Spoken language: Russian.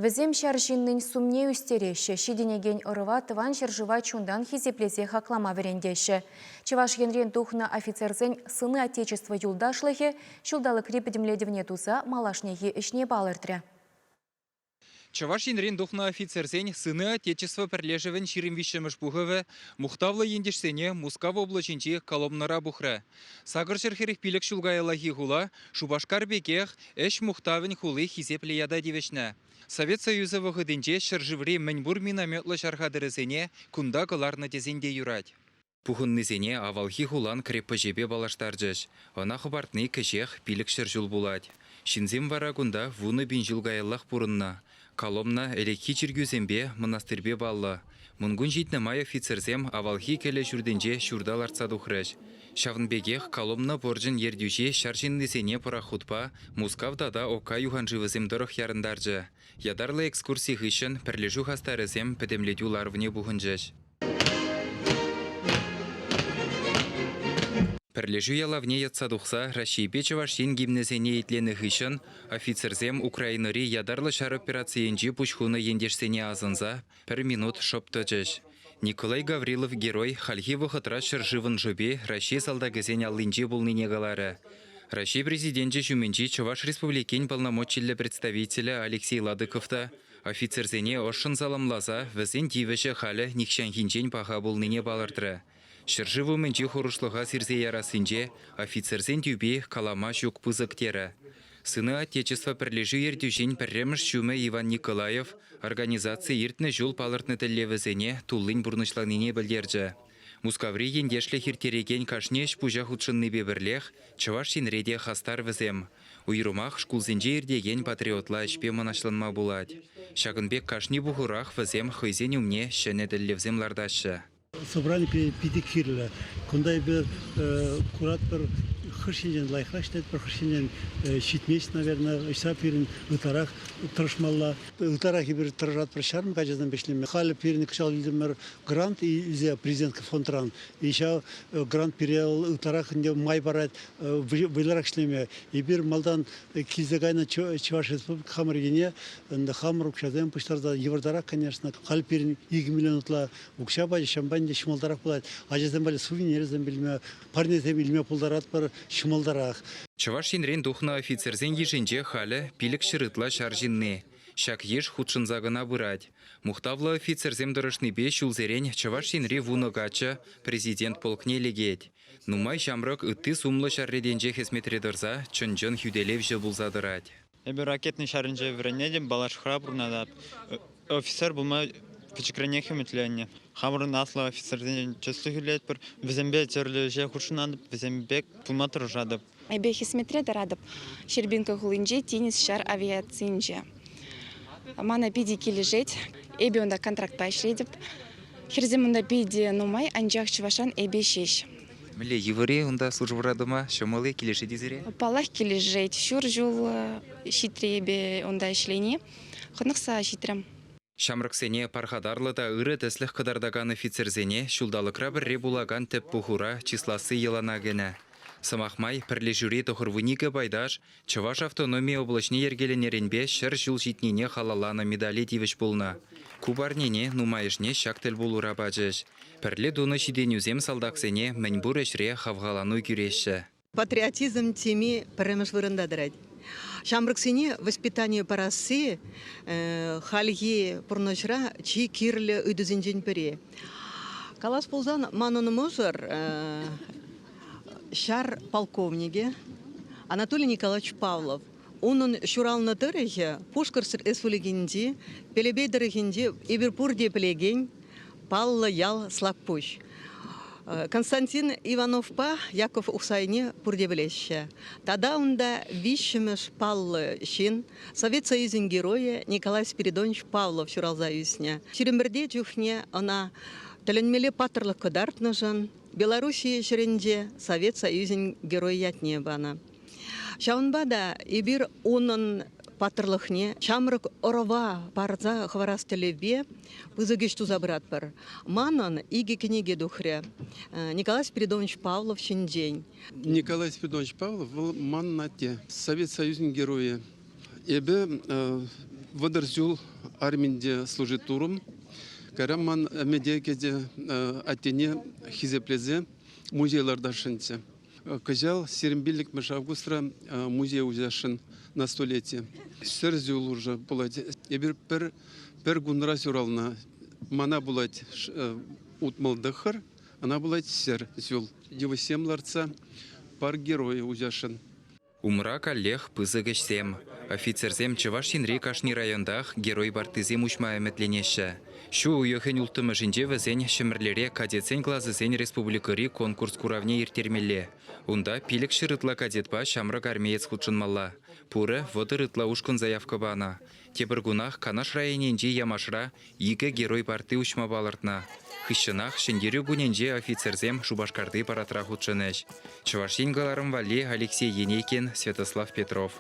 Візем шаржиннын сумне үстереші, шиденеген ұрыва тыван шыржыва чундан хизеплезе хаклама верендеші. Чеваш енрен тухна офицерзен сыны отечества юлдашлығы, шулдалы крепедемледевне туза малашнеги ішне балыртря. Чаваш енрен тухна офицерзен сыны отечества перлежевен ширимвишемыш бухывы, мухтавлы ендешсене Мускава облачинчи коломнара бухра. Сагыр шерхерих пилік шулгайылахи хула, шубашкар бекех эш мухтавын хулы хизепле яда девешна. Совет Союза вғыдынче шыржыври мінбур минометлы шархадырызене кунда кыларны тезенде юрать. Пухыннызене авалхи хулан креппы жебе балаштаржыш. Она хыбартны кешех пилік шыржул булать. Шинзем вара кунда вуны бинжил гайыллах пурынна. Коломна элекхи чиргюзембе монастырбе балла. Мунгун житні май офицерзем авалхи келе жүрденже шурдал артсадухрыш. Шавнбегех коломна боржын ердюже шаржиннызене парахутпа Мускавдада ока юханжывызем дырых ярындаржы. Ядарлы экскурсий хышын пірлежу хастарызем педемледю ларвне бухынжыш. Пірлежу ялавне ятсадухса Рашибе Чавашин гимнезене етлены хышын офицерзем Украинари ядарлы шар операциенжи пучхуны ендешсене азынза 1 минут шоптыжыш. Николай Гаврилов герой хальхи вахытра шыржывын жобе Раши салдагызен аллинче булныне галары. Раши президенті жүменчи Чуваш республикен полномочиллі представителя Алексей Ладыковта офицерзене ошын заламлаза візен дивіші халі никшанхинчен паға булныне балырдыры. Шыржывы менчи хорушлыға сирзе ярасынче офицерзен тюбе калама жүк пызыктері. Сыны отечества пірлежу ердюжен пірреміш шумы Иван Николаев организация ертіні жол палыртны тіллевізене туллын бұрнышланыне білдерді. Мускаври ендешлі хиртереген кашнеш пужа худшынны бебірлех Чаваш синреде хастар візем. Уйрумах шкулзенже ердеген патриотла ішпе манашланма булад. Шагынбек кашни бұғырақ візем хойзен умне шәне тіллевзем лардашы. Собрание педикирля, кундай бер курат бер хыршинен лайхраштет, бер хыршинен щитместь, наверное, ишса пирин утарах трошмалла, утарах и бер тражат прошарм качественно бешлеме. Хали пирин кшал лидер грант и зе президент фонтран, еще грант переал утарах не май барат выларах шлеме. И бир малдан кизагайна Чуваш республика хамаргине, на хамар укшадем пуштарда евродарах, конечно, хали пирин 2 миллион утла укшаба шамбанде шмалдарах булат. Ажазем бали сувенирзем билме, парнезем билме пулдарат бар шмалдарах. Чаваш енрен духна офицерзен еженже халі пилік шырытла шаржинне. Шак еш худшынзагына бұрад. Мухтавлы офицерзем дырышны бе шулзерен Чаваш енре вунығачы президент полкне легет. Нумай шамрак үтті сумлы шарреденже хесметредырза чынжын хюделев жы бұлзадырад. Эбі ракетный шарынже віренедем балаш храбрнадап. Офицер бұлма Пичекрене химитленне. Хамрын аслы офицерден чөсті хүлет бір візембе терлі же хұршынадып, візембек пулматыр жадып. Эбе хисметре дарадып, Щербинка хулынже теннис шар авиациинже. Мана пиди кележет, эбе онда контракт пайшредіп. Херзем онда пиди нумай, анжақ Чувашан эбе шеш. Міле евре онда службырадыма, шомалы келеші дезіре? Палах кележет, шур жул шитре эбе онда ішлене, хынықса шитрем. Шамрыксене пархадарлы да ыры тәсліх қыдардаган офицерзене шулдалықра бір ребулаган тәп бұхура числасы елана гені. Самахмай пірлі жүре тұхырвынігі байдаш Чаваш автономия облачне ергеленеренбе шыр жыл житнене халаланы медали девіш болна. Кубарнене нумайышне шактел болура бажыш. Пірлі дуны шиденюзем салдақсене мәнбур әшре хавғалану күреші. Патриотизм теми пәріміш вырындадырад. Шамрыксене воспитание парасы хальги пурножра чи кирлі үйдізінжен піре. Калас болзан мануны мұзыр шар полковниге Анатолий Николаевич Павлов. Onun şuralını dırıcı Puşkırsır esfülігінде, Пелебей дырыгінде Иберпур депілеген Паллы ял слаппуш. Константин Ивановпа Яков Усайне пурдевлеще. Тада онда вишемеш Паллы шин Совет Союзин героя Николай Спиридонович Павлов шуралзаюсня. Шеремберде жүхне она тәлінмелі патырлық кыдартны жын. Белоруссия шеренде Совет Союзин герой ятне бана. Шаунбада ибир onun патырлықне шамрык орова парза хварас телебе пызыгеш тузабрат бар. Манан иги книги духре Николай Спиридонович Павлов шиндень. Николай Спиридонович Павлов был маннате Совет Союзин героя. Эбе Водорзюл арминде служит турум. Караман медиакеде аттене хизеплезе музейларда шынте. Кызял Серембилик меж августра музей узяшын на столетие. Сөрзюл уже булать. Ебір пер гунра сюрална. Мана булать утмалдыхыр, она булать сөрзюл. Девосем ларца пар героя узяшын. Умра каллех пызыгышсем. Офицерзем Чувашинри Кашни райондах герой бартызем учма эметленеші. Шу уйохен ултымышынже візен шымірлере кадетсен клазысен республикари конкурс куравне иртермелле. Унда пилік шырытла кадетпа шамрак армеец худшынмалла. Пуры водырытла ушкын заявка бана. Тепір гунах Канаш районенже ямашра игі герой барты учма балыртна. Хыщынах шендерю гуненже офицерзем Шубашкарды паратра худшынеш. Чувашин галарым вали Алексей Енейкин, Святослав Петров.